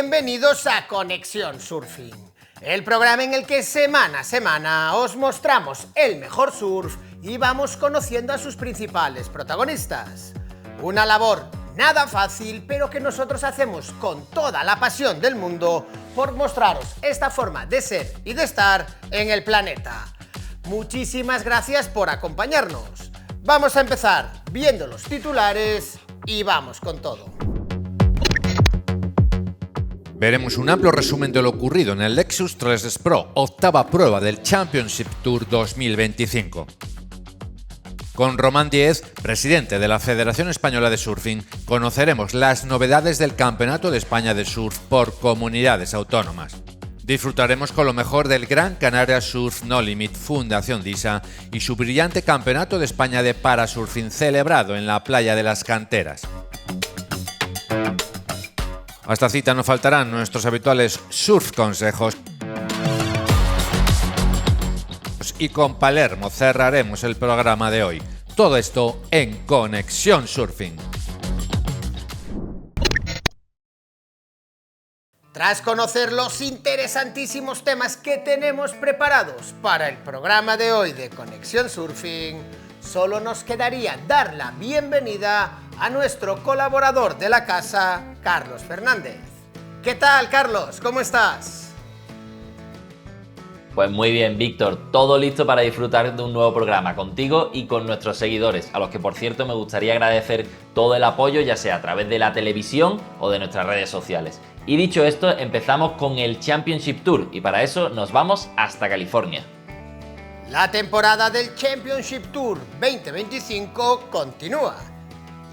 bienvenidos a Conexión Surfing, el programa en el que semana a semana os mostramos el mejor surf y vamos conociendo a sus principales protagonistas. Una labor nada fácil, pero que nosotros hacemos con toda la pasión del mundo por mostraros esta forma de ser y de estar en el planeta. Muchísimas gracias por acompañarnos. Vamos a empezar viendo los titulares y vamos con todo. Veremos un amplio resumen de lo ocurrido en el Lexus 3S Pro, octava prueba del Championship Tour 2025. Con Román Díez, presidente de la Federación Española de Surfing, conoceremos las novedades del Campeonato de España de Surf por comunidades autónomas. Disfrutaremos con lo mejor del Gran Canaria Surf No Limit Fundación DISA y su brillante Campeonato de España de Parasurfing celebrado en la playa de las Canteras. A esta cita no faltarán nuestros habituales surf consejos. Y con Palermo cerraremos el programa de hoy. Todo esto en Conexión Surfing. Tras conocer los interesantísimos temas que tenemos preparados para el programa de hoy de Conexión Surfing, solo nos quedaría dar la bienvenida a nuestro colaborador de la casa, Carlos Fernández. ¿Qué tal, Carlos? ¿Cómo estás? Pues muy bien, Víctor, todo listo para disfrutar de un nuevo programa contigo y con nuestros seguidores, a los que por cierto me gustaría agradecer todo el apoyo, ya sea a través de la televisión o de nuestras redes sociales. Y dicho esto, empezamos con el Championship Tour y para eso nos vamos hasta California. La temporada del Championship Tour 2025 continúa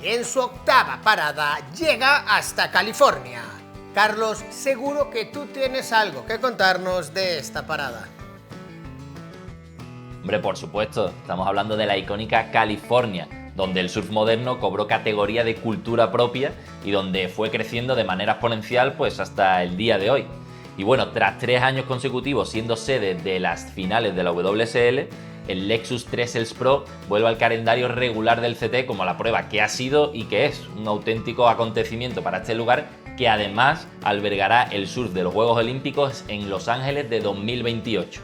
y en su octava parada llega hasta California. Carlos, seguro que tú tienes algo que contarnos de esta parada. Hombre, por supuesto, estamos hablando de la icónica California, donde el surf moderno cobró categoría de cultura propia y donde fue creciendo de manera exponencial pues hasta el día de hoy. Y bueno, tras 3 años consecutivos siendo sede de las finales de la WSL, el Lexus 3S Pro vuelve al calendario regular del CT como la prueba que ha sido y que es un auténtico acontecimiento para este lugar, que además albergará el surf de los Juegos Olímpicos en Los Ángeles de 2028.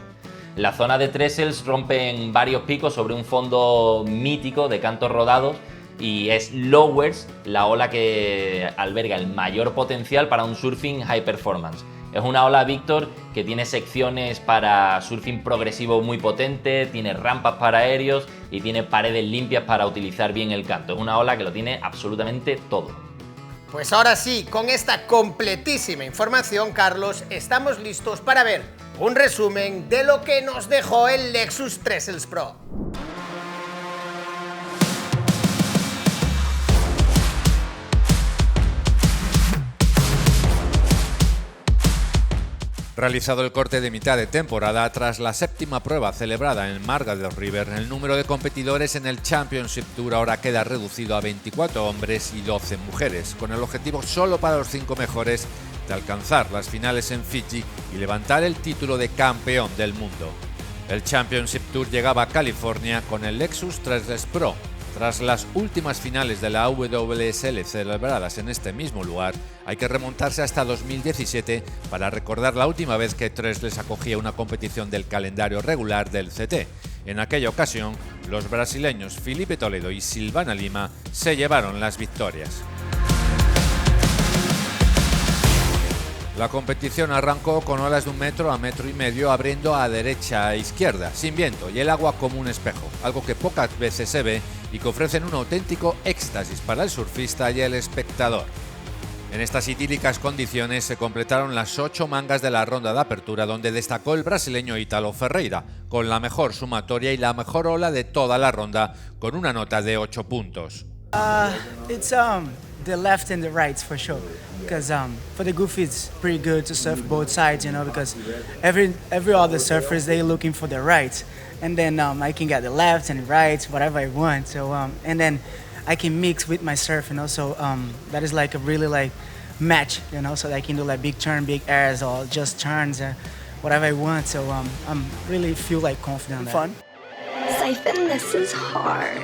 La zona de Trestles rompe en varios picos sobre un fondo mítico de cantos rodados y es Lowers la ola que alberga el mayor potencial para un surfing high performance. Es una ola, Víctor, que tiene secciones para surfing progresivo muy potente, tiene rampas para aéreos y tiene paredes limpias para utilizar bien el canto. Es una ola que lo tiene absolutamente todo. Pues ahora sí, con esta completísima información, Carlos, estamos listos para ver un resumen de lo que nos dejó el Lexus 3S Pro. Realizado el corte de mitad de temporada, tras la séptima prueba celebrada en Margaret River, el número de competidores en el Championship Tour ahora queda reducido a 24 hombres y 12 mujeres, con el objetivo solo para los 5 mejores de alcanzar las finales en Fiji y levantar el título de campeón del mundo. El Championship Tour llegaba a California con el Lexus 3S Pro. Tras las últimas finales de la WSL celebradas en este mismo lugar, hay que remontarse hasta 2017 para recordar la última vez que Trestles acogía una competición del calendario regular del CT. En aquella ocasión, los brasileños Felipe Toledo y Silvana Lima se llevaron las victorias. La competición arrancó con olas de 1 metro a 1,5 metros abriendo a derecha e izquierda, sin viento y el agua como un espejo, algo que pocas veces se ve y que ofrecen un auténtico éxtasis para el surfista y el espectador. En estas idílicas condiciones se completaron las 8 mangas de la ronda de apertura, donde destacó el brasileño Ítalo Ferreira, con la mejor sumatoria y la mejor ola de toda la ronda, con una nota de 8 puntos. The left and the right for sure, because for the goofy it's pretty good to surf both sides, you know, because every other surfers they looking for the right, and then I can get the left and the right, whatever I want. So and then I can mix with my surf, you know. So that is like a really like match, you know. So I can do like big turn, big airs, or just turns, whatever I want. So I'm really feel like confident. Siphon, this is hard.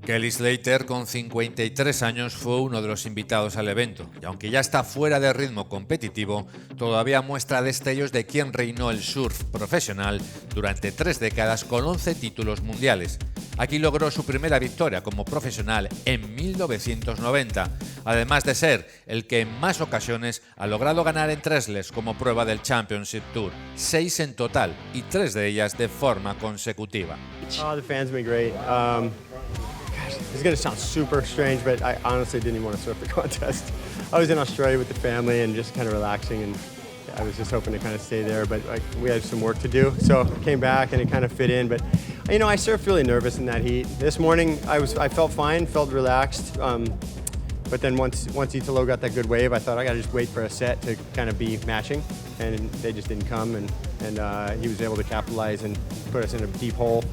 Kelly Slater, con 53 años, fue uno de los invitados al evento, y aunque ya está fuera de ritmo competitivo, todavía muestra destellos de quien reinó el surf profesional durante 3 décadas con 11 títulos mundiales. Aquí logró su primera victoria como profesional en 1990, además de ser el que en más ocasiones ha logrado ganar en treslets como prueba del Championship Tour, 6 en total y 3 de ellas de forma consecutiva. Oh, the fans have been great. It's going to sound super strange, but I honestly didn't even want to surf the contest. I was in Australia with the family and just kind of relaxing, and I was just hoping to kind of stay there, but we had some work to do, so came back and it kind of fit in. But you know, I surfed really nervous in that heat. This morning I felt fine, felt relaxed, but then once Italo got that good wave, I thought I got to just wait for a set to kind of be matching, and they just didn't come, and he was able to capitalize and put us in a deep hole.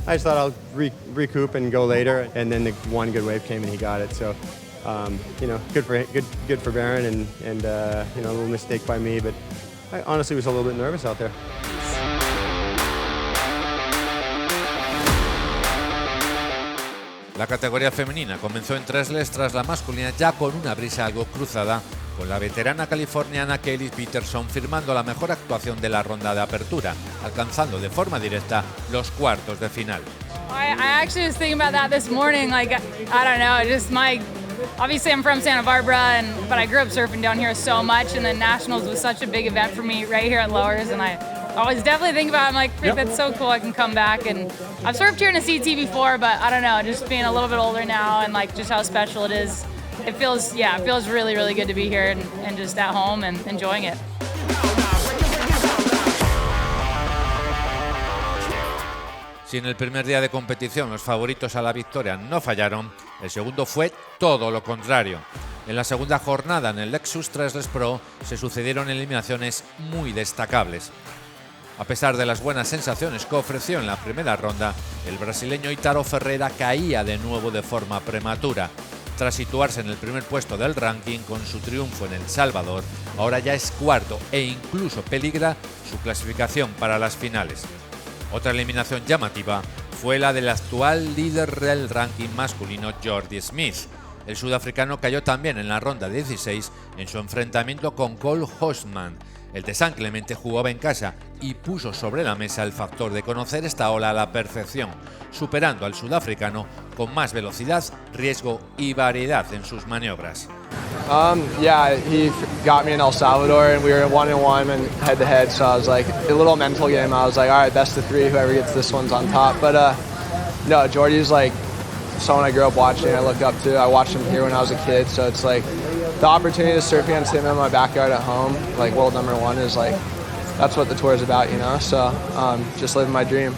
I just thought I'll recoup and go later, and then the one good wave came and he got it. So, you know, good for Barron, and you know, a little mistake by me, but I honestly was a little bit nervous out there. La categoría femenina comenzó en treslets tras la masculina ya con una brisa algo cruzada, con la veterana californiana Kelly Peterson firmando la mejor actuación de la ronda de apertura, alcanzando de forma directa los cuartos de final. I actually was thinking about that this morning. Like, I don't know, just obviously I'm from Santa Barbara, but I grew up surfing down here so much, and then Nationals was such a big event for me right here at Lowers, and I was definitely thinking about it. I'm like, that's so cool, I can come back. And I've surfed here in a CT before, but I don't know, just being a little bit older now and like just how special it is. It feels really, really good to be here and just at home and enjoying it. Si en el primer día de competición los favoritos a la victoria no fallaron, el segundo fue todo lo contrario. En la segunda jornada en el Lexus Treslets Pro se sucedieron eliminaciones muy destacables. A pesar de las buenas sensaciones que ofreció en la primera ronda, el brasileño Italo Ferreira caía de nuevo de forma prematura. Tras situarse en el primer puesto del ranking con su triunfo en El Salvador, ahora ya es cuarto e incluso peligra su clasificación para las finales. Otra eliminación llamativa fue la del actual líder del ranking masculino Jordy Smith. El sudafricano cayó también en la ronda 16 en su enfrentamiento con Cole Hostman. El de San Clemente jugaba en casa y puso sobre la mesa el factor de conocer esta ola a la perfección, superando al sudafricano con más velocidad, riesgo y variedad en sus maniobras. Yeah, he got me in El Salvador and we were 1-1 and head-to-head, so I was like, a little mental game. I was like, all right, best of 3, whoever gets this one's on top. But no, Jordy's like someone I grew up watching, I looked up to. I watched him here when I was a kid, so it's like the opportunity to surf against him in my backyard at home, like world number 1, is like, that's what the tour is about, you know? So just living my dream.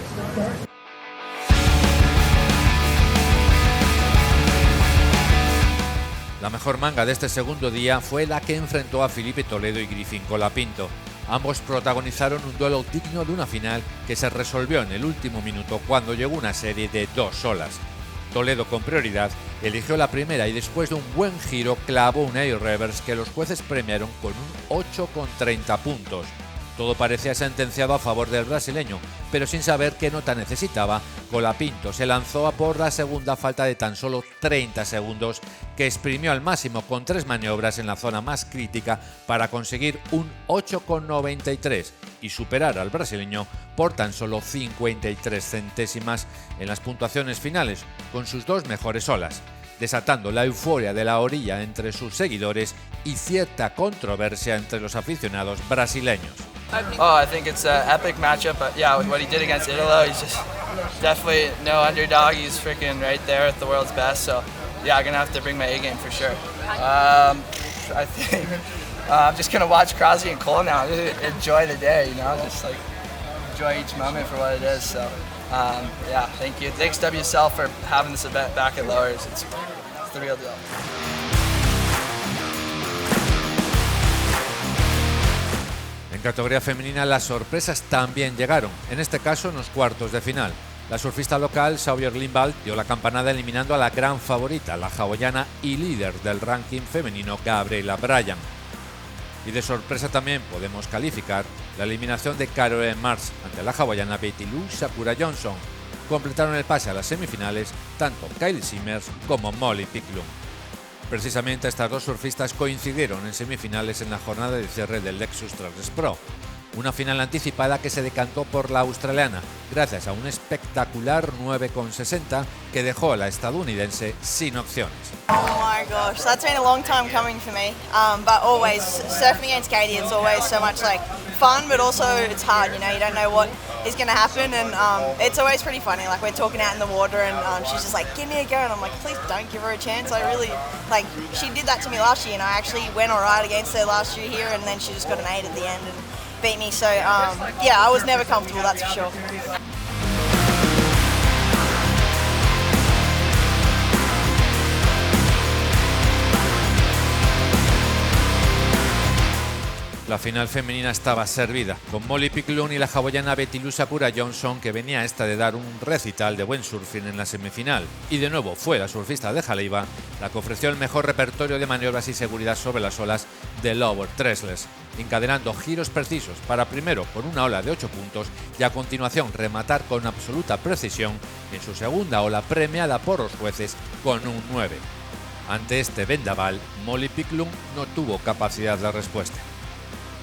La mejor manga de este segundo día fue la que enfrentó a Felipe Toledo y Griffin Colapinto. Ambos protagonizaron un duelo digno de una final que se resolvió en el último minuto cuando llegó una serie de 2 olas. Toledo, con prioridad, eligió la primera y después de un buen giro clavó un air reverse que los jueces premiaron con un 8,30 puntos. Todo parecía sentenciado a favor del brasileño, pero sin saber qué nota necesitaba, Colapinto se lanzó a por la segunda falta de tan solo 30 segundos, que exprimió al máximo con 3 maniobras en la zona más crítica para conseguir un 8,93 y superar al brasileño por tan solo 53 centésimas en las puntuaciones finales, con sus 2 mejores olas, desatando la euforia de la orilla entre sus seguidores y cierta controversia entre los aficionados brasileños. Oh, I think it's an epic matchup. But yeah, what he did against Italo, he's just definitely no underdog. He's freaking right there at the world's best. So yeah, I'm gonna have to bring my A game for sure. I think I'm just gonna watch Crosby and Cole now. Enjoy the day, you know, just like enjoy each moment for what it is. So yeah, thank you. Thanks WSL for having this event back at Lowers. It's the real deal. En categoría femenina las sorpresas también llegaron, en este caso en los cuartos de final. La surfista local Sawyer Lindvall dio la campanada eliminando a la gran favorita, la hawaiana y líder del ranking femenino Gabriela Bryan. Y de sorpresa también podemos calificar la eliminación de Caroline Mars ante la hawaiana Betty Lou Sakura Johnson. completaron el pase a las semifinales tanto Kylie Simmers como Molly Picklum. Precisamente estas dos surfistas coincidieron en semifinales en la jornada de cierre del Lexus Trans Pro, una final anticipada que se decantó por la australiana gracias a un espectacular 9,60 que dejó a la estadounidense sin opciones. Oh my gosh, that's been a long time coming for me. But always surfing against Katie, it's always so much like fun, but also it's hard. You know, you don't know what is going to happen, and it's always pretty funny. Like we're talking out in the water, and she's just like, "Give me a go," and I'm like, "Please don't give her a chance." I really like. She did that to me last year, and I actually went alright against her last year here, and then she just got an 8 at the end and beat me. So yeah, I was never comfortable. That's for sure. La final femenina estaba servida, con Molly Picklum y la hawaiana Betty Sakura Johnson, que venía esta de dar un recital de buen surfing en la semifinal. Y de nuevo fue la surfista de Haleiwa la que ofreció el mejor repertorio de maniobras y seguridad sobre las olas de Lower Trestless, encadenando giros precisos para primero con una ola de 8 puntos y a continuación rematar con absoluta precisión en su segunda ola premiada por los jueces con un 9. Ante este vendaval, Molly Picklum no tuvo capacidad de respuesta.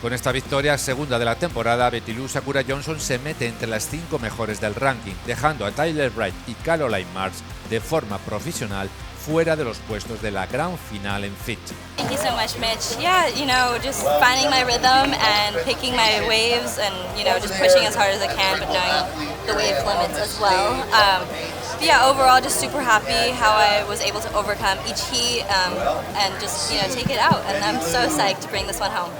Con esta victoria, segunda de la temporada, Betty Sakura Johnson se mete entre las 5 mejores del ranking, dejando a Tyler Wright y Caroline Marks de forma profesional fuera de los puestos de la gran final en FIT. Thank you so much, Mitch. Yeah, you know, just finding my rhythm and picking my waves and, you know, just pushing as hard as I can, but knowing the wave limits as well. Yeah, overall, just super happy how I was able to overcome each heat and just, you know, take it out. And I'm so psyched to bring this one home.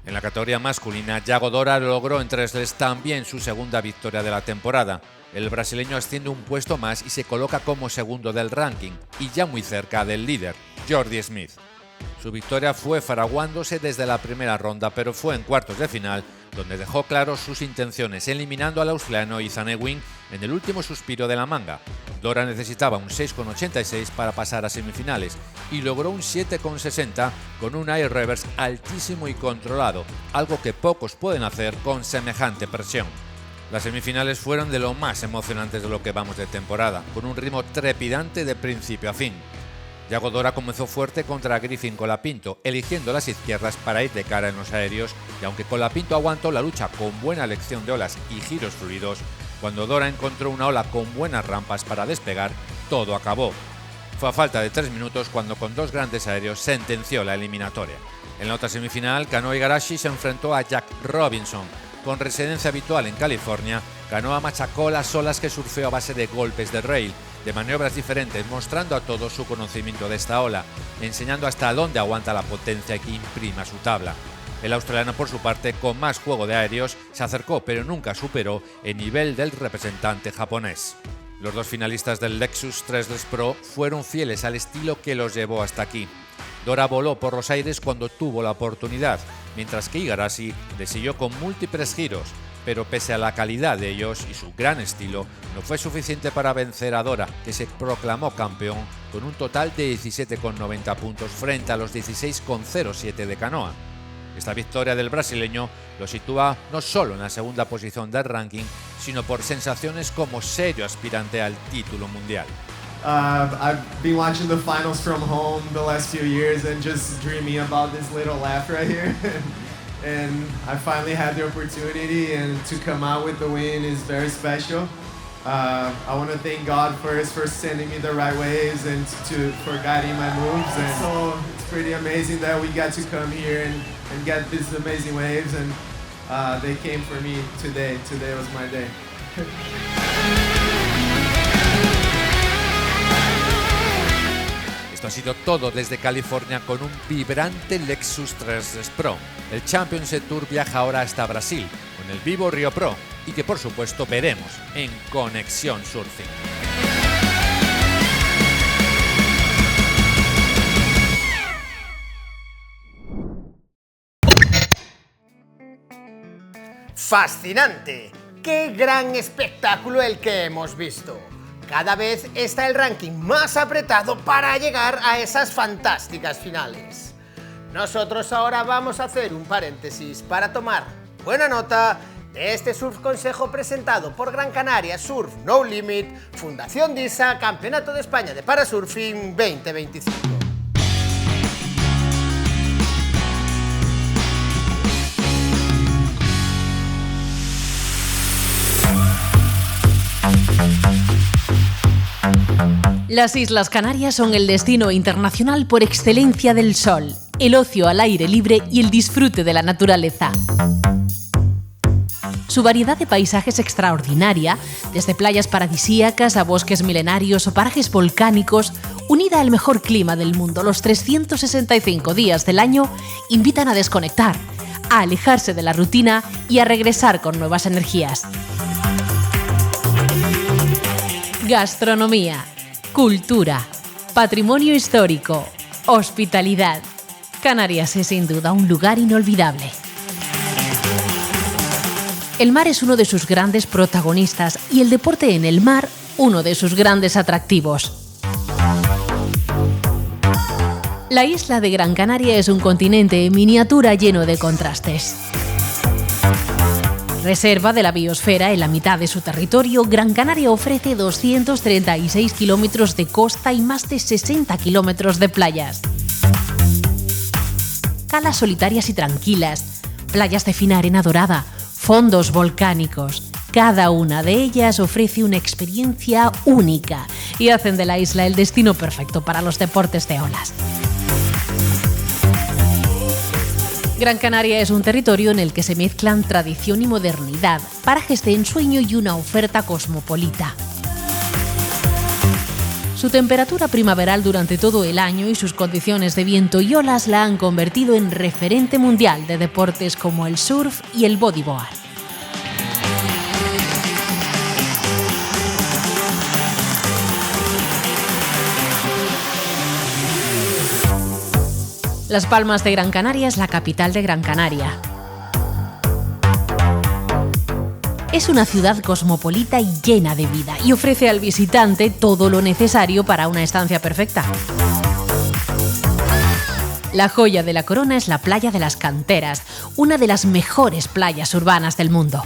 En la categoría masculina, Yago Dora logró en Trestless también su segunda victoria de la temporada. El brasileño asciende un puesto más y se coloca como segundo del ranking, y ya muy cerca del líder, Jordi Smith. Su victoria fue fraguándose desde la primera ronda, pero fue en cuartos de final donde dejó claros sus intenciones, eliminando al australiano Ethan Ewing en el último suspiro de la manga. Dora necesitaba un 6,86 para pasar a semifinales y logró un 7,60 con un air reverse altísimo y controlado, algo que pocos pueden hacer con semejante presión. Las semifinales fueron de lo más emocionantes de lo que vamos de temporada, con un ritmo trepidante de principio a fin. Yago Dora comenzó fuerte contra Griffin Colapinto, eligiendo las izquierdas para ir de cara en los aéreos, y aunque Colapinto aguantó la lucha con buena elección de olas y giros fluidos, cuando Dora encontró una ola con buenas rampas para despegar, todo acabó. Fue a falta de 3 minutos cuando con 2 grandes aéreos sentenció la eliminatoria. En la otra semifinal, Kanoa Igarashi se enfrentó a Jack Robinson. Con residencia habitual en California, Kanoa machacó las olas que surfeó a base de golpes de rail, de maniobras diferentes, mostrando a todos su conocimiento de esta ola, enseñando hasta dónde aguanta la potencia que imprima su tabla. El australiano, por su parte, con más juego de aéreos, se acercó pero nunca superó el nivel del representante japonés. Los dos finalistas del Lexus Trestless Pro fueron fieles al estilo que los llevó hasta aquí. Dora voló por los aires cuando tuvo la oportunidad, mientras que Igarashi le siguió con múltiples giros, pero pese a la calidad de ellos y su gran estilo, no fue suficiente para vencer a Dora, que se proclamó campeón con un total de 17,90 puntos frente a los 16,07 de Kanoa. Esta victoria del brasileño lo sitúa no solo en la segunda posición del ranking, sino por sensaciones como serio aspirante al título mundial. I've been watching the finals from home the last few years and just dreaming about this little laugh right here. And I finally had the opportunity, and to come out with the win is very special. I want to thank God first for sending me the right waves and for guiding my moves. And so it's pretty amazing that we got to come here and get these amazing waves, and they came for me today. Today was my day. Esto ha sido todo desde California con un vibrante Lexus Trestless Pro. El Championship Tour viaja ahora hasta Brasil con el Vivo Rio Pro y que por supuesto veremos en Conexión Surfing. ¡Fascinante! ¡Qué gran espectáculo el que hemos visto! Cada vez está el ranking más apretado para llegar a esas fantásticas finales. Nosotros ahora vamos a hacer un paréntesis para tomar buena nota de este surf consejo presentado por Gran Canaria Surf No Limit, Fundación DISA, Campeonato de España de Parasurfing 2025. Las Islas Canarias son el destino internacional por excelencia del sol, el ocio al aire libre y el disfrute de la naturaleza. Su variedad de paisajes extraordinaria, desde playas paradisíacas a bosques milenarios o parajes volcánicos, unida al mejor clima del mundo los 365 días del año, invitan a desconectar, a alejarse de la rutina y a regresar con nuevas energías. Gastronomía, cultura, patrimonio histórico, hospitalidad. Canarias es sin duda un lugar inolvidable. El mar es uno de sus grandes protagonistas y el deporte en el mar uno de sus grandes atractivos. La isla de Gran Canaria es un continente en miniatura lleno de contrastes. Reserva de la biosfera en la mitad de su territorio, Gran Canaria ofrece 236 kilómetros de costa y más de 60 kilómetros de playas. Calas solitarias y tranquilas, playas de fina arena dorada, fondos volcánicos. Cada una de ellas ofrece una experiencia única y hacen de la isla el destino perfecto para los deportes de olas. Gran Canaria es un territorio en el que se mezclan tradición y modernidad, parajes de ensueño y una oferta cosmopolita. Su temperatura primaveral durante todo el año y sus condiciones de viento y olas la han convertido en referente mundial de deportes como el surf y el bodyboard. Las Palmas de Gran Canaria es la capital de Gran Canaria. Es una ciudad cosmopolita y llena de vida y ofrece al visitante todo lo necesario para una estancia perfecta. La joya de la corona es la playa de las Canteras, una de las mejores playas urbanas del mundo.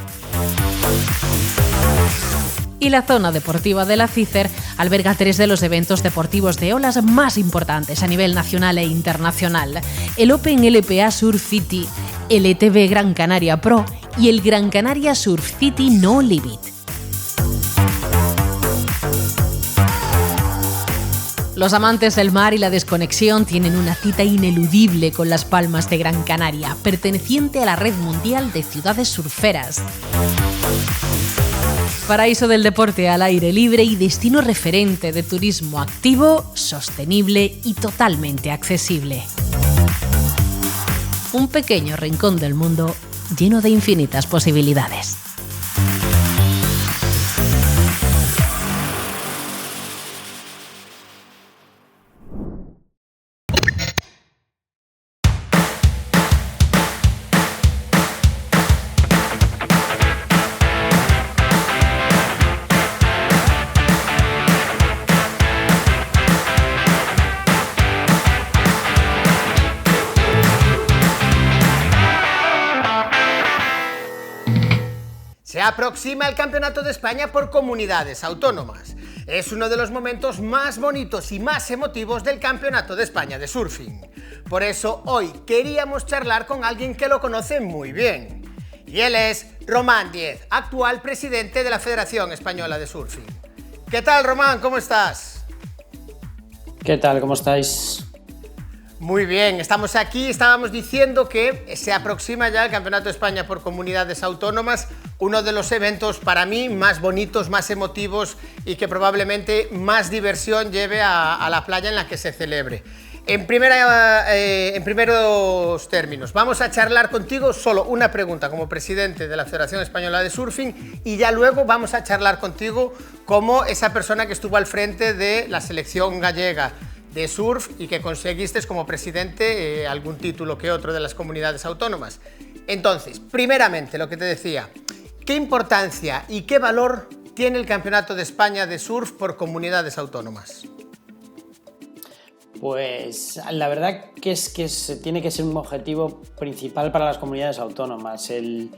Y la zona deportiva de la Cícer alberga 3 de los eventos deportivos de olas más importantes a nivel nacional e internacional: el Open LPA Surf City, el ETB Gran Canaria Pro y el Gran Canaria Surf City No Limit. Los amantes del mar y la desconexión tienen una cita ineludible con las Palmas de Gran Canaria, perteneciente a la Red Mundial de Ciudades Surferas. Paraíso del deporte al aire libre y destino referente de turismo activo, sostenible y totalmente accesible. Un pequeño rincón del mundo lleno de infinitas posibilidades. Se aproxima el Campeonato de España por comunidades autónomas. Es uno de los momentos más bonitos y más emotivos del Campeonato de España de Surfing. Por eso hoy queríamos charlar con alguien que lo conoce muy bien. Y él es Román Diez, actual presidente de la Federación Española de Surfing. ¿Qué tal, Román? ¿Cómo estás? ¿Qué tal? ¿Cómo estáis? Muy bien, estamos aquí, estábamos diciendo que se aproxima ya el Campeonato de España por comunidades autónomas, uno de los eventos para mí más bonitos, más emotivos y que probablemente más diversión lleve a la playa en la que se celebre. En primeros términos, vamos a charlar contigo solo una pregunta como presidente de la Federación Española de Surfing y ya luego vamos a charlar contigo como esa persona que estuvo al frente de la selección gallega de surf y que conseguiste como presidente algún título que otro de las comunidades autónomas. Entonces, primeramente, lo que te decía, ¿qué importancia y qué valor tiene el Campeonato de España de Surf por comunidades autónomas? Pues la verdad que tiene que ser un objetivo principal para las comunidades autónomas. El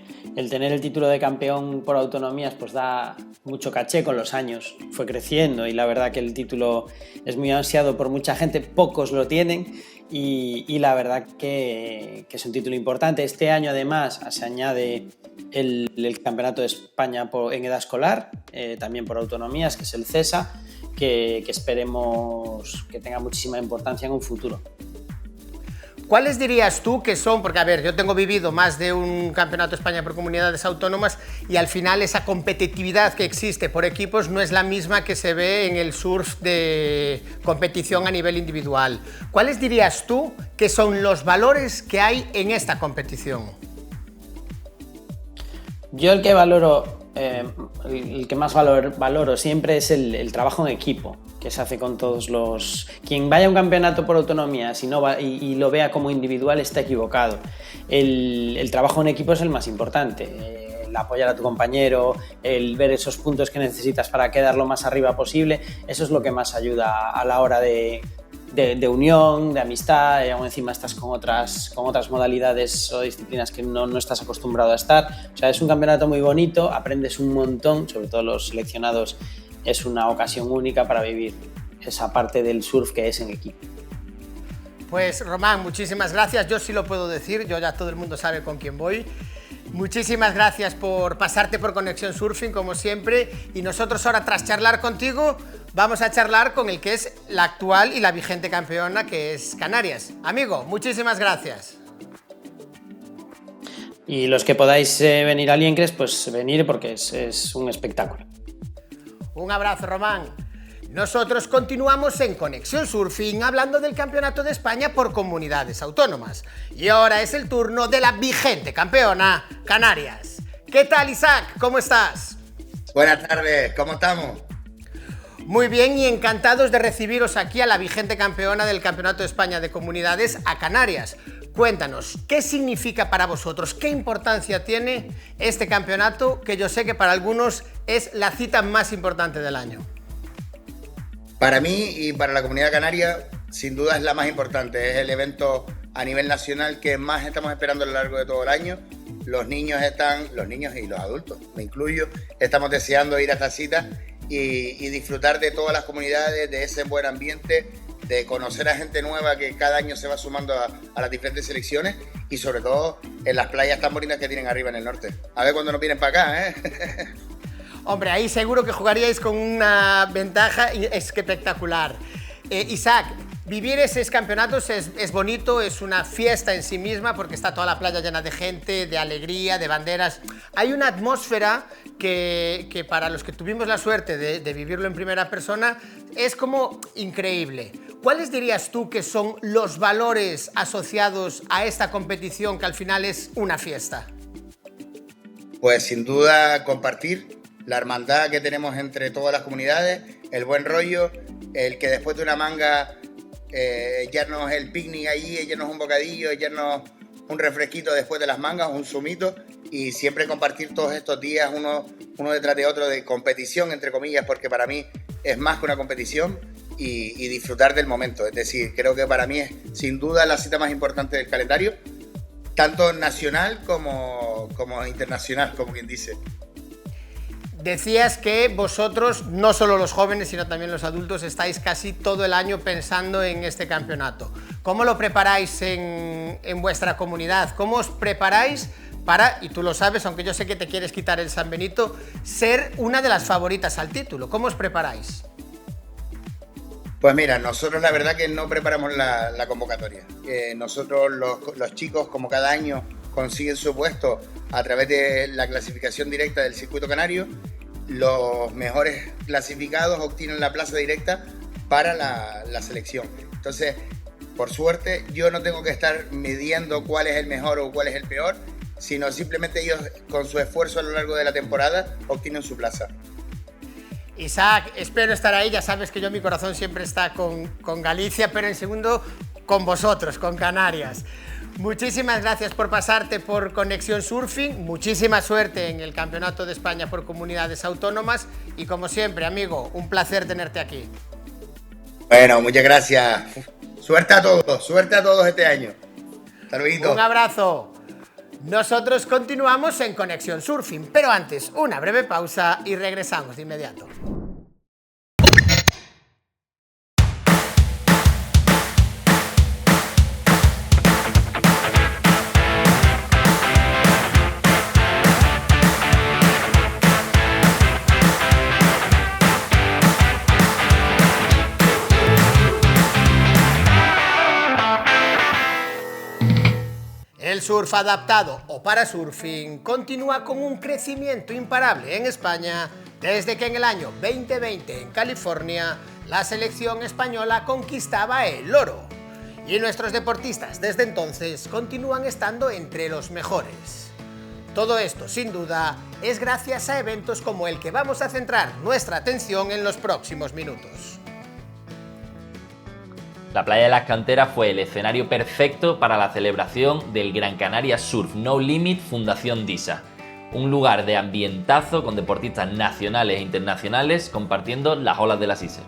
tener el título de campeón por autonomías pues da mucho caché con los años. Fue creciendo y la verdad que el título es muy ansiado por mucha gente, pocos lo tienen y la verdad que es un título importante. Este año además se añade el Campeonato de España en edad escolar, también por autonomías, que es el CESA, que esperemos que tenga muchísima importancia en un futuro. ¿Cuáles dirías tú que son? Porque, a ver, yo tengo vivido más de un Campeonato de España por comunidades autónomas y al final esa competitividad que existe por equipos no es la misma que se ve en el surf de competición a nivel individual. ¿Cuáles dirías tú que son los valores que hay en esta competición? Yo el que valoro, el que más valoro siempre es el trabajo en equipo que se hace con todos los... Quien vaya a un campeonato por autonomías y lo vea como individual está equivocado. El trabajo en equipo es el más importante. El apoyar a tu compañero, el ver esos puntos que necesitas para quedar lo más arriba posible, eso es lo que más ayuda a la hora de unión, de amistad, y aún encima estás con otras modalidades o disciplinas que no estás acostumbrado a estar. O sea, es un campeonato muy bonito, aprendes un montón, sobre todo los seleccionados, es una ocasión única para vivir esa parte del surf que es en equipo. Pues Román, muchísimas gracias, yo sí lo puedo decir, yo ya todo el mundo sabe con quién voy. Muchísimas gracias por pasarte por Conexión Surfing, como siempre, y nosotros ahora, tras charlar contigo, vamos a charlar con el que es la actual y la vigente campeona, que es Canarias. Amigo, muchísimas gracias. Y los que podáis venir a Liencres, pues venir porque es un espectáculo. Un abrazo, Román. Nosotros continuamos en Conexión Surfing hablando del Campeonato de España por comunidades autónomas. Y ahora es el turno de la vigente campeona, Canarias. ¿Qué tal, Isaac? ¿Cómo estás? Buenas tardes, ¿cómo estamos? Muy bien y encantados de recibiros aquí a la vigente campeona del Campeonato de España de Comunidades, a Canarias. Cuéntanos, ¿qué significa para vosotros? ¿Qué importancia tiene este campeonato que yo sé que para algunos es la cita más importante del año? Para mí y para la comunidad canaria, sin duda es la más importante. Es el evento a nivel nacional que más estamos esperando a lo largo de todo el año. Los niños y los adultos, me incluyo, estamos deseando ir a esta cita y disfrutar de todas las comunidades, de ese buen ambiente, de conocer a gente nueva que cada año se va sumando a las diferentes selecciones y sobre todo en las playas tan bonitas que tienen arriba en el norte. A ver cuándo nos vienen para acá, ¿eh? Hombre, ahí seguro que jugaríais con una ventaja espectacular. Isaac, vivir esos campeonatos es bonito, es una fiesta en sí misma porque está toda la playa llena de gente, de alegría, de banderas. Hay una atmósfera que para los que tuvimos la suerte de vivirlo en primera persona es como increíble. ¿Cuáles dirías tú que son los valores asociados a esta competición que al final es una fiesta? Pues sin duda compartir la hermandad que tenemos entre todas las comunidades, el buen rollo, el que después de una manga echarnos el picnic allí, echarnos un bocadillo, echarnos un refresquito después de las mangas, un zumito y siempre compartir todos estos días uno detrás de otro de competición, entre comillas, porque para mí es más que una competición y disfrutar del momento. Es decir, creo que para mí es sin duda la cita más importante del calendario, tanto nacional como internacional, como quien dice. Decías que vosotros, no solo los jóvenes, sino también los adultos, estáis casi todo el año pensando en este campeonato. ¿Cómo lo preparáis en vuestra comunidad? ¿Cómo os preparáis para, y tú lo sabes, aunque yo sé que te quieres quitar el San Benito, ser una de las favoritas al título? ¿Cómo os preparáis? Pues mira, nosotros la verdad que no preparamos la convocatoria. Nosotros los chicos, como cada año, consiguen su puesto a través de la clasificación directa del circuito canario. Los mejores clasificados obtienen la plaza directa para la selección. Entonces, por suerte, yo no tengo que estar midiendo cuál es el mejor o cuál es el peor, sino simplemente ellos, con su esfuerzo a lo largo de la temporada, obtienen su plaza. Isaac, espero estar ahí, ya sabes que mi corazón siempre está con Galicia, pero en segundo con vosotros, con Canarias. Muchísimas gracias por pasarte por Conexión Surfing, muchísima suerte en el Campeonato de España por Comunidades Autónomas y como siempre, amigo, un placer tenerte aquí. Bueno, muchas gracias. Suerte a todos este año. Hasta luego. Un abrazo. Nosotros continuamos en Conexión Surfing, pero antes una breve pausa y regresamos de inmediato. El surf adaptado o parasurfing continúa con un crecimiento imparable en España desde que en el año 2020 en California la selección española conquistaba el oro. Y nuestros deportistas desde entonces continúan estando entre los mejores. Todo esto, sin duda, es gracias a eventos como el que vamos a centrar nuestra atención en los próximos minutos. La playa de las Canteras fue el escenario perfecto para la celebración del Gran Canaria Surf No Limit Fundación DISA, un lugar de ambientazo con deportistas nacionales e internacionales compartiendo las olas de la Iser.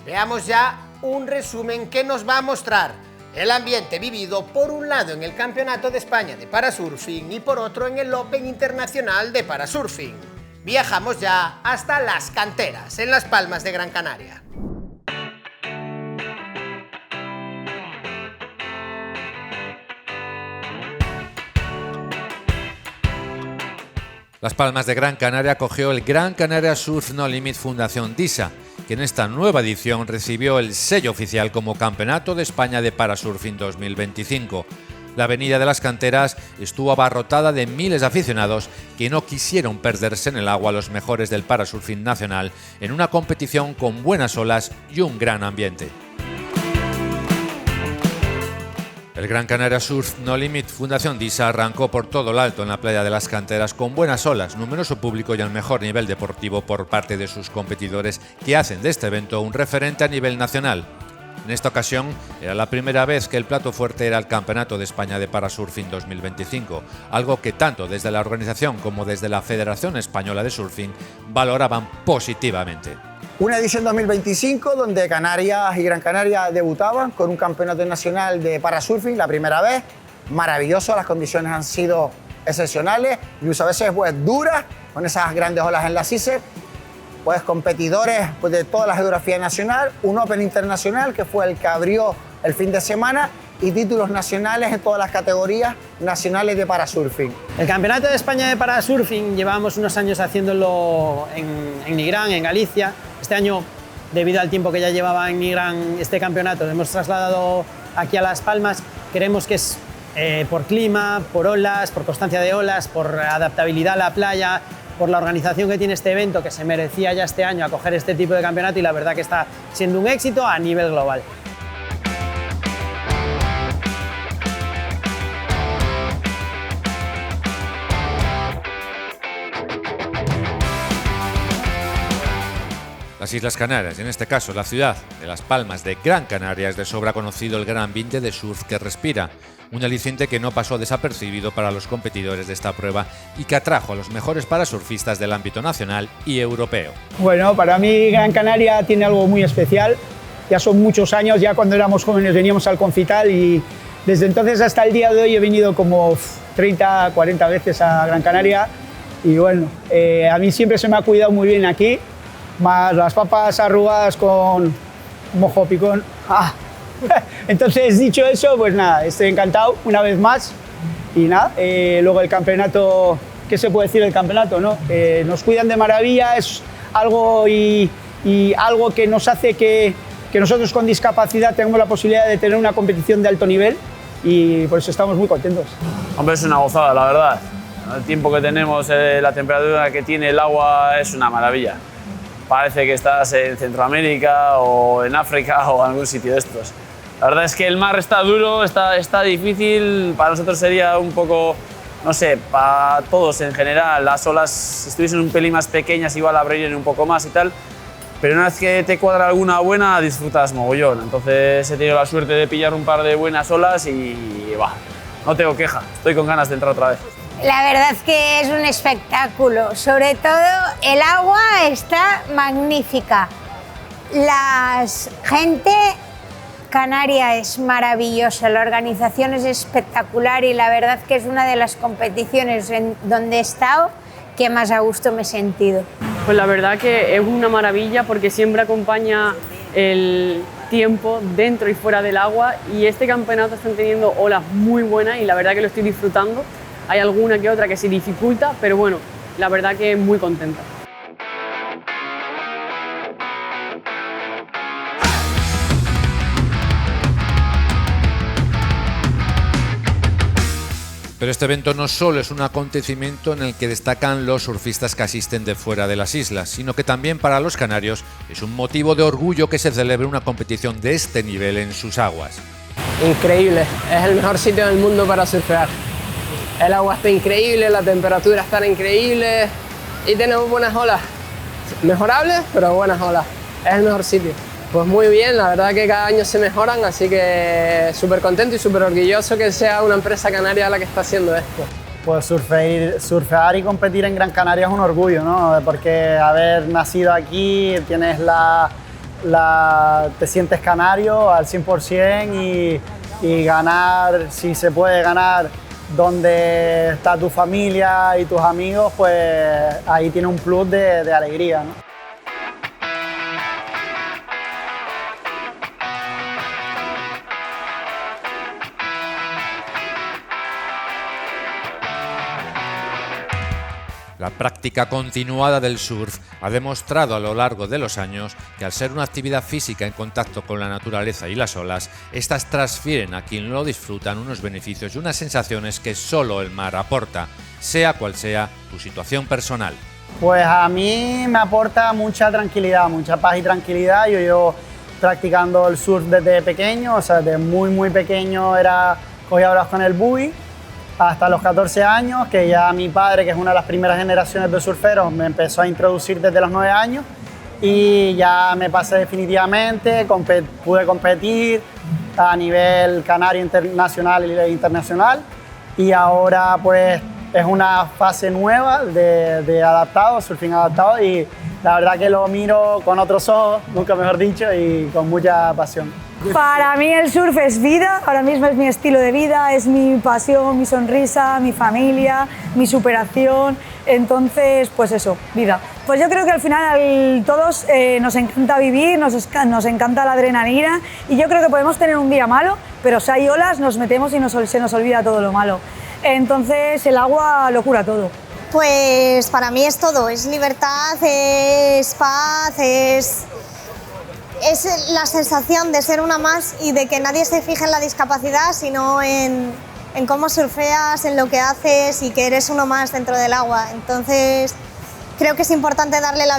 Veamos ya un resumen que nos va a mostrar el ambiente vivido por un lado en el Campeonato de España de Parasurfing y por otro en el Open Internacional de Parasurfing. Viajamos ya hasta Las Canteras, en Las Palmas de Gran Canaria. Las Palmas de Gran Canaria acogió el Gran Canaria Surf No Limit Fundación DISA, que en esta nueva edición recibió el sello oficial como Campeonato de España de Parasurfing 2025. La avenida de las Canteras estuvo abarrotada de miles de aficionados que no quisieron perderse en el agua los mejores del parasurfing nacional en una competición con buenas olas y un gran ambiente. El Gran Canaria Surf No Limit Fundación DISA arrancó por todo lo alto en la playa de las Canteras con buenas olas, numeroso público y el mejor nivel deportivo por parte de sus competidores que hacen de este evento un referente a nivel nacional. En esta ocasión era la primera vez que el plato fuerte era el Campeonato de España de Parasurfing 2025, algo que tanto desde la organización como desde la Federación Española de Surfing valoraban positivamente. Una edición 2025 donde Canarias y Gran Canaria debutaban con un campeonato nacional de parasurfing, la primera vez. Maravilloso, las condiciones han sido excepcionales, incluso a veces pues duras, con esas grandes olas en la Iser. Pues competidores pues, de toda la geografía nacional, un Open Internacional que fue el que abrió el fin de semana y títulos nacionales en todas las categorías nacionales de parasurfing. El Campeonato de España de Parasurfing llevábamos unos años haciéndolo en Nigrán, en Galicia. Este año, debido al tiempo que ya llevaba en Nigrán este campeonato, lo hemos trasladado aquí a Las Palmas. Creemos que es por clima, por olas, por constancia de olas, por adaptabilidad a la playa, por la organización que tiene este evento, que se merecía ya este año acoger este tipo de campeonato y la verdad que está siendo un éxito a nivel global. Las Islas Canarias, y en este caso la ciudad de Las Palmas de Gran Canaria, es de sobra conocido el gran ambiente de surf que respira, un aliciente que no pasó desapercibido para los competidores de esta prueba y que atrajo a los mejores parasurfistas del ámbito nacional y europeo. Bueno, para mí Gran Canaria tiene algo muy especial, ya son muchos años, ya cuando éramos jóvenes veníamos al Confital y desde entonces hasta el día de hoy he venido como 30, 40 veces a Gran Canaria y bueno, a mí siempre se me ha cuidado muy bien aquí, más las papas arrugadas con mojo picón. ¡Ah! Entonces, dicho eso, pues nada, estoy encantado una vez más y nada, luego el campeonato, ¿qué se puede decir del campeonato? ¿No? Nos cuidan de maravilla, es algo y algo que nos hace que nosotros con discapacidad tengamos la posibilidad de tener una competición de alto nivel y por eso estamos muy contentos. Hombre, es una gozada, la verdad. El tiempo que tenemos, la temperatura que tiene el agua es una maravilla. Parece que estás en Centroamérica o en África o en algún sitio de estos. La verdad es que el mar está duro, está difícil, para nosotros sería un poco, no sé, para todos en general, las olas si estuviesen un pelín más pequeñas igual abrirían un poco más y tal, pero una vez que te cuadra alguna buena disfrutas mogollón, entonces he tenido la suerte de pillar un par de buenas olas y bah, no tengo queja, estoy con ganas de entrar otra vez. La verdad es que es un espectáculo, sobre todo el agua está magnífica, la gente Canarias es maravilloso, la organización es espectacular y la verdad que es una de las competiciones en donde he estado que más a gusto me he sentido. Pues la verdad que es una maravilla porque siempre acompaña el tiempo dentro y fuera del agua y este campeonato están teniendo olas muy buenas y la verdad que lo estoy disfrutando. Hay alguna que otra que se dificulta, pero bueno, la verdad que muy contenta. Pero este evento no solo es un acontecimiento en el que destacan los surfistas que asisten de fuera de las islas, sino que también para los canarios es un motivo de orgullo que se celebre una competición de este nivel en sus aguas. Increíble, es el mejor sitio del mundo para surfear. El agua está increíble, la temperatura está increíble y tenemos buenas olas. Mejorables, pero buenas olas. Es el mejor sitio. Pues muy bien, la verdad que cada año se mejoran, así que súper contento y súper orgulloso que sea una empresa canaria la que está haciendo esto. Pues surfear y competir en Gran Canaria es un orgullo, ¿no? Porque haber nacido aquí, tienes te sientes canario al 100% y ganar, si se puede ganar donde está tu familia y tus amigos, pues ahí tiene un plus de alegría, ¿no? La práctica continuada del surf ha demostrado a lo largo de los años que al ser una actividad física en contacto con la naturaleza y las olas, estas transfieren a quien lo disfrutan unos beneficios y unas sensaciones que solo el mar aporta, sea cual sea tu situación personal. Pues a mí me aporta mucha tranquilidad, mucha paz y tranquilidad. Yo llevo practicando el surf desde pequeño, o sea, desde muy pequeño cogía olas con el buoy, hasta los 14 años, que ya mi padre, que es una de las primeras generaciones de surferos, me empezó a introducir desde los 9 años y ya me pasé definitivamente, pude competir a nivel canario nacional e internacional y ahora pues es una fase nueva de adaptado, surfing adaptado y la verdad que lo miro con otros ojos, nunca mejor dicho, y con mucha pasión. Para mí el surf es vida, ahora mismo es mi estilo de vida, es mi pasión, mi sonrisa, mi familia, mi superación, entonces pues eso, vida. Pues yo creo que al final todos nos encanta vivir, nos encanta la adrenalina y yo creo que podemos tener un día malo, pero si hay olas nos metemos y se nos olvida todo lo malo. Entonces el agua lo cura todo. Pues para mí es todo, es libertad, es paz, es la sensación de ser una más y de que nadie se fije en la discapacidad, sino en cómo surfeas, en lo que haces y que eres uno más dentro del agua. Entonces creo que es importante darle la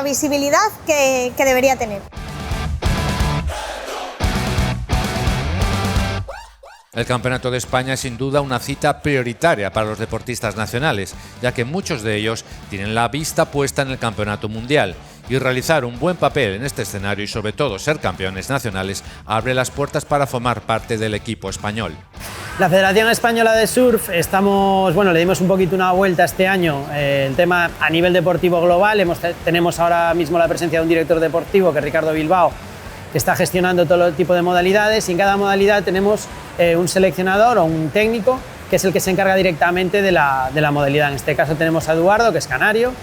visibilidad que debería tener. El Campeonato de España es sin duda una cita prioritaria para los deportistas nacionales, ya que muchos de ellos tienen la vista puesta en el Campeonato Mundial, y realizar un buen papel en este escenario y sobre todo ser campeones nacionales abre las puertas para formar parte del equipo español. La Federación Española de Surf, le dimos un poquito una vuelta este año, el tema a nivel deportivo global, tenemos ahora mismo la presencia de un director deportivo, que es Ricardo Bilbao, que está gestionando todo tipo de modalidades y en cada modalidad tenemos un seleccionador o un técnico que es el que se encarga directamente de la modalidad. En este caso tenemos a Eduardo, que es canario,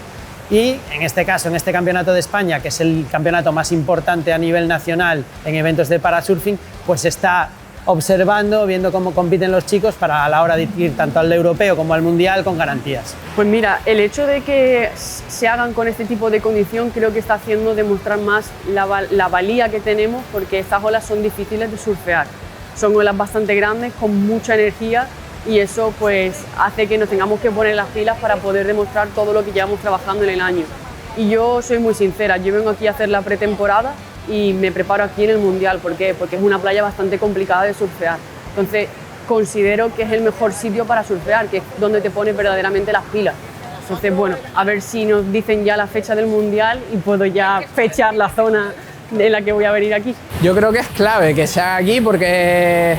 y en este caso, en este Campeonato de España, que es el campeonato más importante a nivel nacional en eventos de parasurfing, pues está observando, viendo cómo compiten los chicos para a la hora de ir tanto al europeo como al mundial con garantías. Pues mira, el hecho de que se hagan con este tipo de condición creo que está haciendo demostrar más la valía que tenemos, porque estas olas son difíciles de surfear. Son olas bastante grandes, con mucha energía, y eso pues hace que nos tengamos que poner las pilas para poder demostrar todo lo que llevamos trabajando en el año. Y yo soy muy sincera, yo vengo aquí a hacer la pretemporada y me preparo aquí en el Mundial. ¿Por qué? Porque es una playa bastante complicada de surfear. Entonces considero que es el mejor sitio para surfear, que es donde te pones verdaderamente las pilas. Entonces bueno, a ver si nos dicen ya la fecha del Mundial y puedo ya fechar la zona en la que voy a venir aquí. Yo creo que es clave que sea aquí porque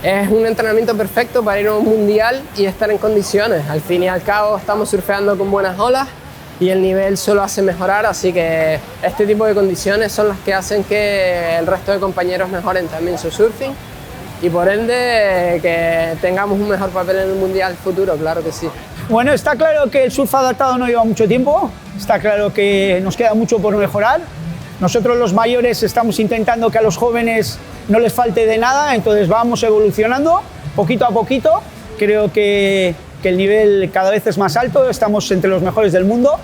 es un entrenamiento perfecto para ir a un mundial y estar en condiciones. Al fin y al cabo estamos surfeando con buenas olas y el nivel solo hace mejorar, así que este tipo de condiciones son las que hacen que el resto de compañeros mejoren también su surfing y por ende que tengamos un mejor papel en el Mundial futuro, claro que sí. Bueno, está claro que el surf adaptado no lleva mucho tiempo, está claro que nos queda mucho por mejorar. Nosotros los mayores estamos intentando que a los jóvenes no les falte de nada, entonces vamos evolucionando poquito a poquito. Creo que el nivel cada vez es más alto, estamos entre los mejores del mundo.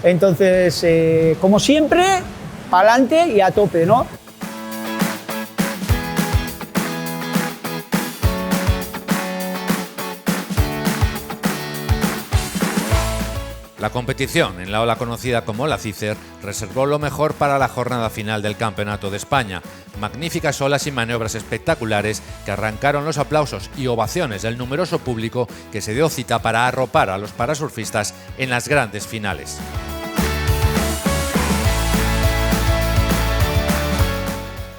Entonces, como siempre, para adelante y a tope, ¿no? La competición, en la ola conocida como la Cícer, reservó lo mejor para la jornada final del Campeonato de España. Magníficas olas y maniobras espectaculares que arrancaron los aplausos y ovaciones del numeroso público que se dio cita para arropar a los parasurfistas en las grandes finales.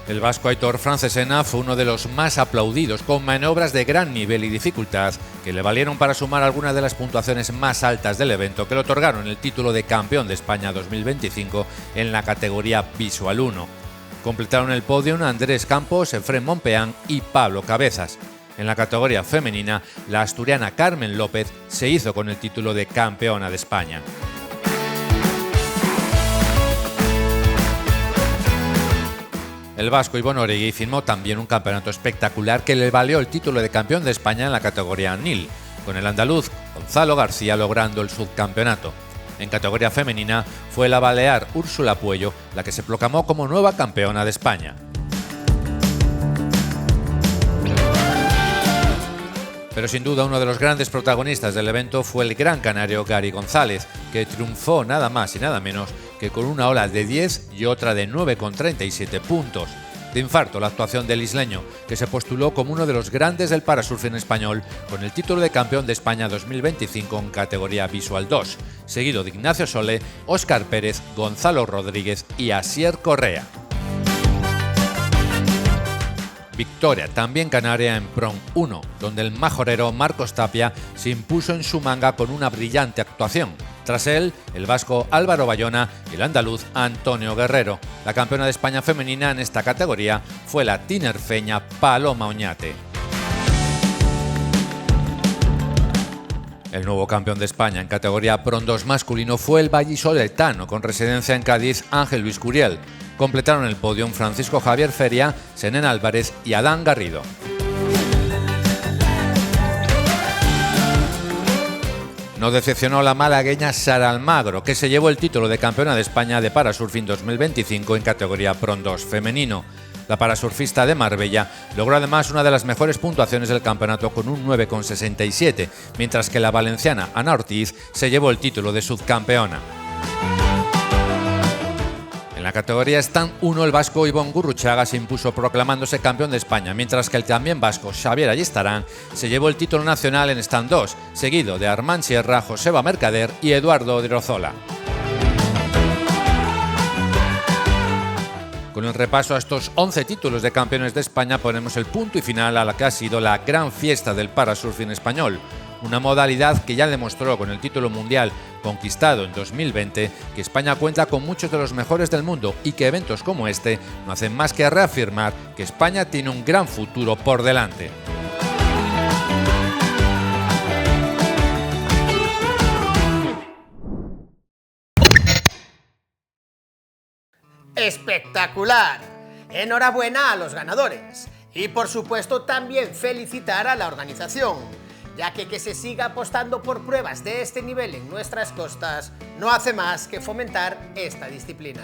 El vasco Aitor Francesena fue uno de los más aplaudidos, con maniobras de gran nivel y dificultad que le valieron para sumar algunas de las puntuaciones más altas del evento que le otorgaron el título de campeón de España 2025 en la categoría Visual 1. Completaron el podio Andrés Campos, Efrén Monpeán y Pablo Cabezas. En la categoría femenina, la asturiana Carmen López se hizo con el título de campeona de España. El vasco Ivonne Oregui firmó también un campeonato espectacular que le valió el título de campeón de España en la categoría Nil, con el andaluz Gonzalo García logrando el subcampeonato. En categoría femenina fue la balear Úrsula Puello la que se proclamó como nueva campeona de España. Pero sin duda uno de los grandes protagonistas del evento fue el gran canario Gary González, que triunfó nada más y nada menos que con una ola de 10 y otra de 9,37 puntos. De infarto la actuación del isleño, que se postuló como uno de los grandes del parasurfing español con el título de campeón de España 2025 en categoría Visual 2, seguido de Ignacio Sole, Óscar Pérez, Gonzalo Rodríguez y Asier Correa. Victoria también canaria en Prom 1, donde el majorero Marcos Tapia se impuso en su manga con una brillante actuación. Tras él, el vasco Álvaro Bayona y el andaluz Antonio Guerrero. La campeona de España femenina en esta categoría fue la tinerfeña Paloma Oñate. El nuevo campeón de España en categoría Prom 2 masculino fue el vallisoletano con residencia en Cádiz Ángel Luis Curiel. Completaron el podio Francisco Javier Feria, Senén Álvarez y Adán Garrido. No decepcionó la malagueña Sara Almagro, que se llevó el título de campeona de España de Parasurfing 2025 en categoría Prom 2 femenino. La parasurfista de Marbella logró además una de las mejores puntuaciones del campeonato con un 9,67, mientras que la valenciana Ana Ortiz se llevó el título de subcampeona. En la categoría Stand 1 el vasco Ivonne Gurruchaga se impuso proclamándose campeón de España, mientras que el también vasco Xavier Ayestarán se llevó el título nacional en Stand 2, seguido de Armand Sierra, Joseba Mercader y Eduardo Odriozola. Con el repaso a estos 11 títulos de campeones de España ponemos el punto y final a la que ha sido la gran fiesta del parasurfing español. Una modalidad que ya demostró con el título mundial conquistado en 2020 que España cuenta con muchos de los mejores del mundo y que eventos como este no hacen más que reafirmar que España tiene un gran futuro por delante. ¡Espectacular! Enhorabuena a los ganadores y por supuesto también felicitar a la organización, ya que se siga apostando por pruebas de este nivel en nuestras costas no hace más que fomentar esta disciplina.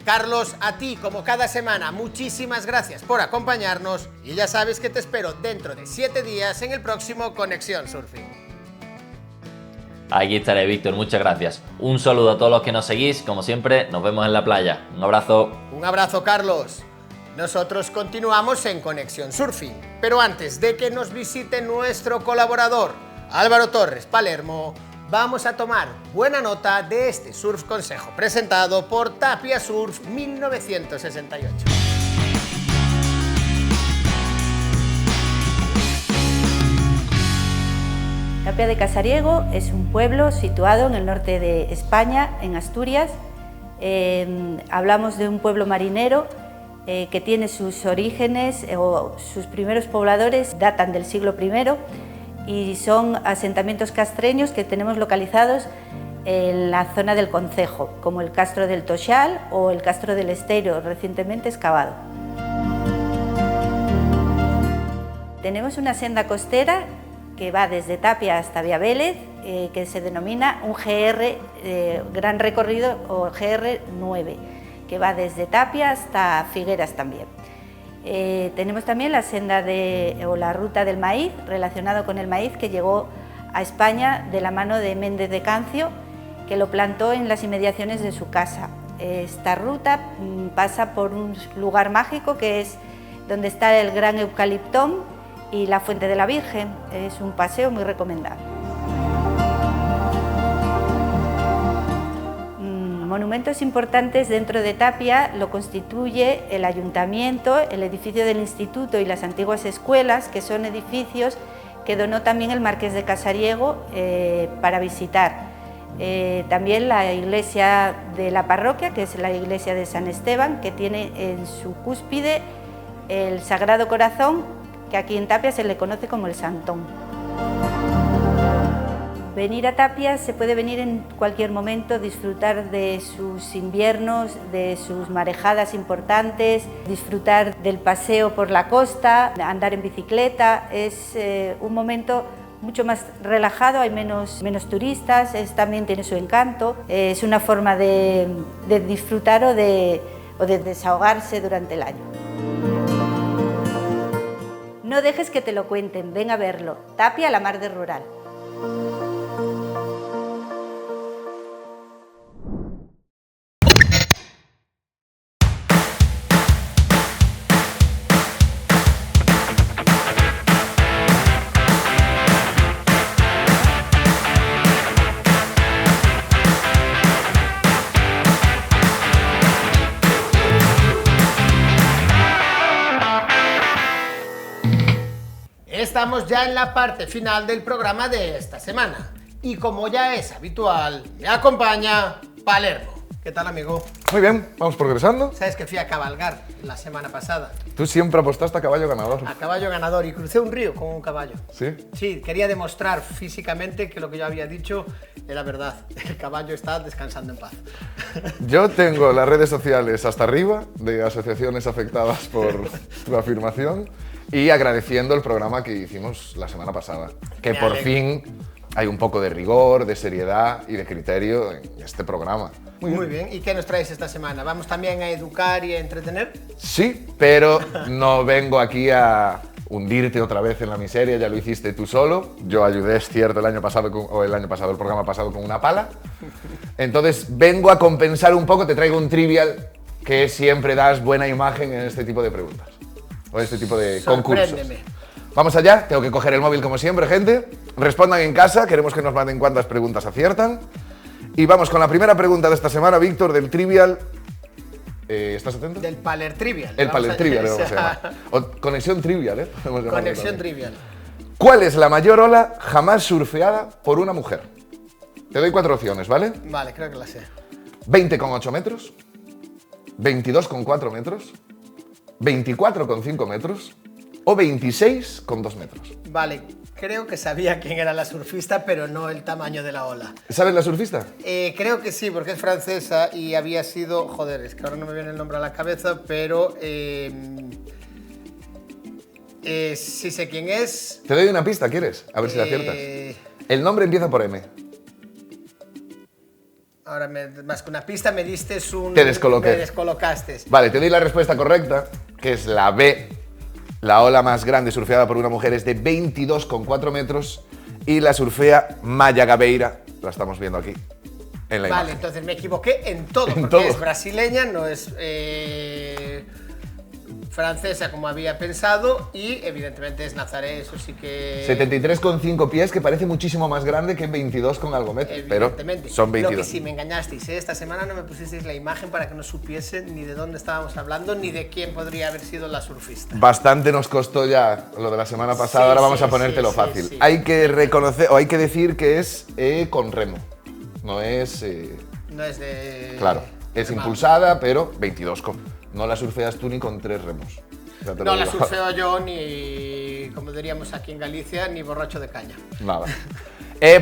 Carlos, a ti como cada semana, muchísimas gracias por acompañarnos y ya sabes que te espero dentro de 7 días en el próximo Conexión Surfing. Aquí estaré, Víctor, muchas gracias. Un saludo a todos los que nos seguís, como siempre, nos vemos en la playa. Un abrazo. Un abrazo, Carlos. Nosotros continuamos en Conexión Surfing, pero antes de que nos visite nuestro colaborador, Álvaro Torres Palermo, vamos a tomar buena nota de este Surf Consejo presentado por Tapia Surf 1968. Tapia de Casariego es un pueblo situado en el norte de España, en Asturias. Hablamos de un pueblo marinero que tiene sus orígenes o sus primeros pobladores datan del siglo I y son asentamientos castreños que tenemos localizados en la zona del concejo, como el Castro del Toxal o el Castro del Esteiro, recientemente excavado. Tenemos una senda costera que va desde Tapia hasta Viavélez, que se denomina un GR, gran recorrido, o GR9, que va desde Tapia hasta Figueras también. Tenemos también la senda o la ruta del maíz, relacionado con el maíz, que llegó a España de la mano de Méndez de Cancio, que lo plantó en las inmediaciones de su casa. Esta ruta pasa por un lugar mágico que es donde está el gran eucaliptón y la Fuente de la Virgen. Es un paseo muy recomendable. Monumentos importantes dentro de Tapia lo constituye el ayuntamiento, el edificio del instituto y las antiguas escuelas, que son edificios que donó también el marqués de Casariego para visitar. También la iglesia de la parroquia, que es la iglesia de San Esteban, que tiene en su cúspide el Sagrado Corazón, que aquí en Tapia se le conoce como el Santón. Venir a Tapia se puede venir en cualquier momento, disfrutar de sus inviernos, de sus marejadas importantes, disfrutar del paseo por la costa, andar en bicicleta. Es un momento mucho más relajado, hay menos turistas, también tiene su encanto. Es una forma de disfrutar o de desahogarse durante el año. No dejes que te lo cuenten, ven a verlo. Tapia, la mar de rural. Estamos ya en la parte final del programa de esta semana y como ya es habitual, me acompaña Palermo. ¿Qué tal, amigo? Muy bien, vamos progresando. Sabes que fui a cabalgar la semana pasada. Tú siempre apostaste a caballo ganador. A caballo ganador y crucé un río con un caballo. ¿Sí? Sí, quería demostrar físicamente que lo que yo había dicho era verdad. El caballo está descansando en paz. Yo tengo las redes sociales hasta arriba de asociaciones afectadas por tu afirmación y agradeciendo el programa que hicimos la semana pasada. Que por fin hay un poco de rigor, de seriedad y de criterio en este programa. Muy bien. ¿Y qué nos traes esta semana? ¿Vamos también a educar y a entretener? Sí, pero no vengo aquí a hundirte otra vez en la miseria, ya lo hiciste tú solo. Yo ayudé, es cierto, el programa pasado con una pala. Entonces vengo a compensar un poco, te traigo un trivial que siempre das buena imagen en este tipo de preguntas. O este tipo de concursos. Vamos allá, tengo que coger el móvil como siempre, gente. Respondan en casa, queremos que nos manden cuántas preguntas aciertan. Y vamos con la primera pregunta de esta semana, Víctor, del trivial. ¿Estás atento? Del Paler Trivial. El Paler Trivial, vamos a llamar. O conexión trivial, ¿eh? Conexión Trivial. ¿Cuál es la mayor ola jamás surfeada por una mujer? Te doy 4 opciones, ¿vale? Vale, creo que la sé. 20,8 metros, 22,4 metros, 24,5 metros o 26,2 metros. Vale, creo que sabía quién era la surfista, pero no el tamaño de la ola. ¿Sabes la surfista? Creo que sí, porque es francesa y había sido... Joder, es que ahora no me viene el nombre a la cabeza, pero... sí sé quién es. Te doy una pista, ¿quieres? A ver si la aciertas. El nombre empieza por M. Ahora, más que una pista, me diste un... Te descoloqué. Me descolocaste. Vale, te doy la respuesta correcta, que es la B. La ola más grande surfeada por una mujer es de 22,4 metros y la surfea Maya Gabeira. La estamos viendo aquí, en la imagen. Vale, entonces me equivoqué en todo, porque es brasileña, no es francesa como había pensado y evidentemente es Nazaré, eso sí que... 73,5 pies, que parece muchísimo más grande que 22 con algo metros, pero son 22. Lo que sí me engañasteis, esta semana no me pusisteis la imagen para que no supiesen ni de dónde estábamos hablando ni de quién podría haber sido la surfista. Bastante nos costó ya lo de la semana pasada, Sí, ahora vamos sí, a ponértelo sí, fácil. sí. Hay que reconocer, o hay que decir que es con remo, no es... No es de... Claro, es impulsada, pero 22 con... No la surfeas tú ni con 3 remos. Ya te lo No la digo. surfeo yo ni, como diríamos aquí en Galicia, ni borracho de caña. Nada.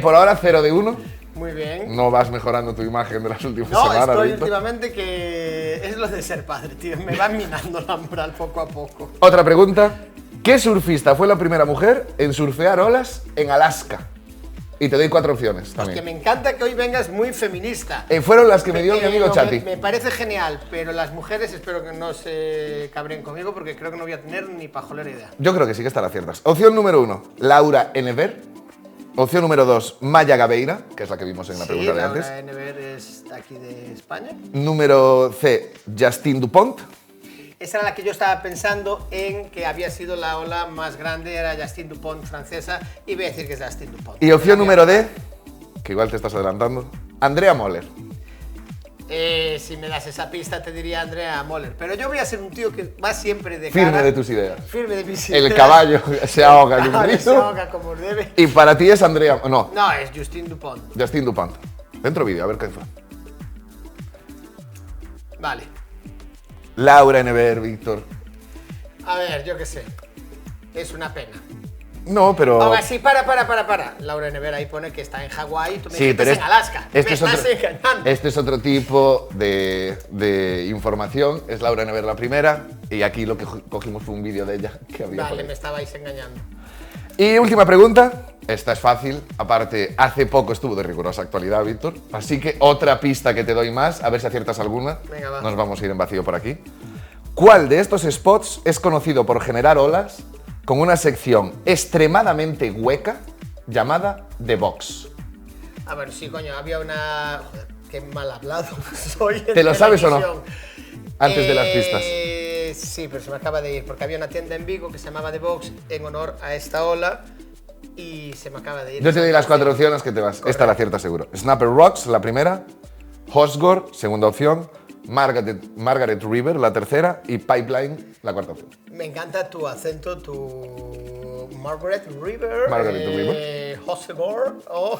Por ahora 0 de 1. Muy bien. No vas mejorando tu imagen de las últimas No, semanas, estoy Víctor. últimamente que es lo de ser padre, tío. Me van minando la moral poco a poco. Otra pregunta. ¿Qué surfista fue la primera mujer en surfear olas en Alaska? Y te doy 4 opciones Que también. me encanta que hoy vengas muy feminista. Fueron las que me dio mi amigo Chati. Me parece genial, pero las mujeres espero que no se cabren conmigo porque creo que no voy a tener ni pajolera idea. Yo creo que sí que están aciertas. Opción número 1, Laura Enever. Opción número 2, Maya Gabeira, que es la que vimos en la pregunta de antes. Laura Enever es de aquí de España. Número C, Justine Dupont. Esa era la que yo estaba pensando en que había sido la ola más grande, era Justine Dupont francesa, y voy a decir que es Justine Dupont. Y opción número D, que igual te estás adelantando, Andrea Moller. Si me das esa pista te diría Andrea Moller, pero yo voy a ser un tío que va siempre de Firme cara, de tus ideas. Firme de mis ideas. El caballo se ahoga en un Ahora se río. ahoga como debe. Y para ti es Andrea... No, No, es Justine Dupont. Justine Dupont. Dentro vídeo, a ver qué fue. Vale. Laura Enever, Víctor. A ver, yo qué sé. Es una pena. No, pero... Ahora sí, para. Laura Enever ahí pone que está en Hawái, tú me Sí, dijiste pero en Alaska. este me es estás otro, engañando. este es otro tipo de información. Es Laura Enever la primera. Y aquí lo que cogimos fue un vídeo de ella que había por Vale, ahí. me estabais engañando. Y última pregunta. Esta es fácil. Aparte, hace poco estuvo de rigurosa actualidad, Víctor. Así que otra pista que te doy más. A ver si aciertas alguna. Venga, va. Nos vamos a ir en vacío por aquí. ¿Cuál de estos spots es conocido por generar olas con una sección extremadamente hueca llamada The Box? A ver, sí, coño, había una... Joder, qué mal hablado soy en ¿Te lo sabes o no? televisión. Antes de las pistas. Sí, pero se me acaba de ir, porque había una tienda en Vigo que se llamaba The Box en honor a esta ola y se me acaba de ir. Yo te doy las 4 opciones que te vas. Correcto. Esta la acierta seguro. Snapper Rocks, la primera. Hosgore, segunda opción. Margaret River, la tercera. Y Pipeline, la cuarta opción. Me encanta tu acento, tu Margaret River. Margaret River. Hosegor, o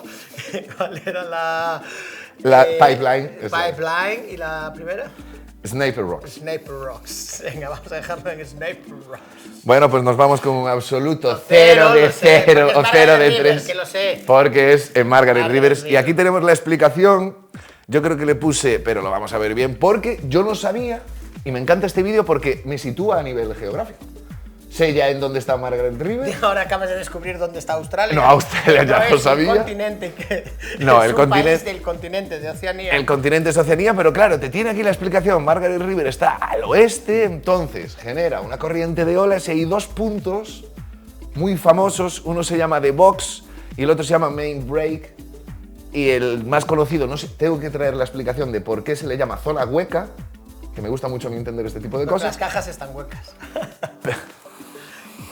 ¿cuál era la...? La Pipeline. es la- Pipeline, ¿y la primera? Sniper Rocks. Sniper Rocks. Venga, vamos a dejarlo en Sniper Rocks. Bueno, pues nos vamos con un absoluto 0 de 0 o 0 de 3. Que lo sé. Porque es en Margaret Rivers. Y River. aquí tenemos la explicación. Yo creo que le puse, pero lo vamos a ver bien, porque yo no sabía, y me encanta este vídeo porque me sitúa a nivel geográfico. Sé ya en dónde está Margaret River. Y ahora acabas de descubrir dónde está Australia. No, Australia ya No lo es sabía. un continente que No, es el un continente- país del continente de Oceanía. El continente es Oceanía, pero claro, te tiene aquí la explicación. Margaret River está al oeste, entonces genera una corriente de olas y hay 2 puntos muy famosos. Uno se llama The Box y el otro se llama Main Break. Y el más conocido, no sé, tengo que traer la explicación de por qué se le llama zona hueca, que me gusta mucho a mí entender este tipo de Porque cosas. las cajas están huecas.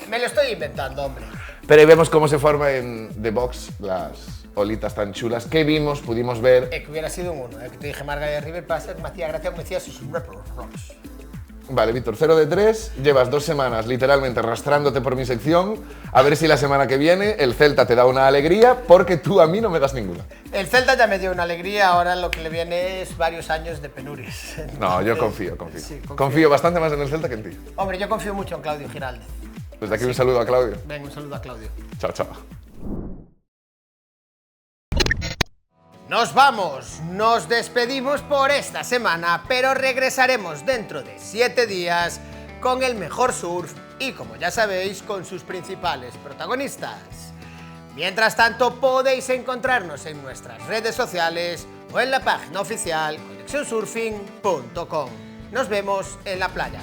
Me lo estoy inventando, hombre. Pero ahí vemos cómo se forma en The Box las olitas tan chulas que vimos, pudimos ver. Que hubiera sido un 1. Que te dije Margaret River para ser, me hacía gracia como decías sus Sniper Rocks. Vale, Víctor, 0 de 3. Llevas 2 semanas literalmente arrastrándote por mi sección. A ver si la semana que viene el Celta te da una alegría, porque tú a mí no me das ninguna. El Celta ya me dio una alegría, ahora lo que le viene es varios años de penurias. No, yo confío. Sí, Confío bastante más en el Celta que en ti. Hombre, yo confío mucho en Claudio Giraldez. Desde aquí un saludo a Claudio. Venga, un saludo a Claudio. Chao, chao. Nos vamos, nos despedimos por esta semana, pero regresaremos dentro de 7 días con el mejor surf y, como ya sabéis, con sus principales protagonistas. Mientras tanto, podéis encontrarnos en nuestras redes sociales o en la página oficial conexionsurfing.com. Nos vemos en la playa.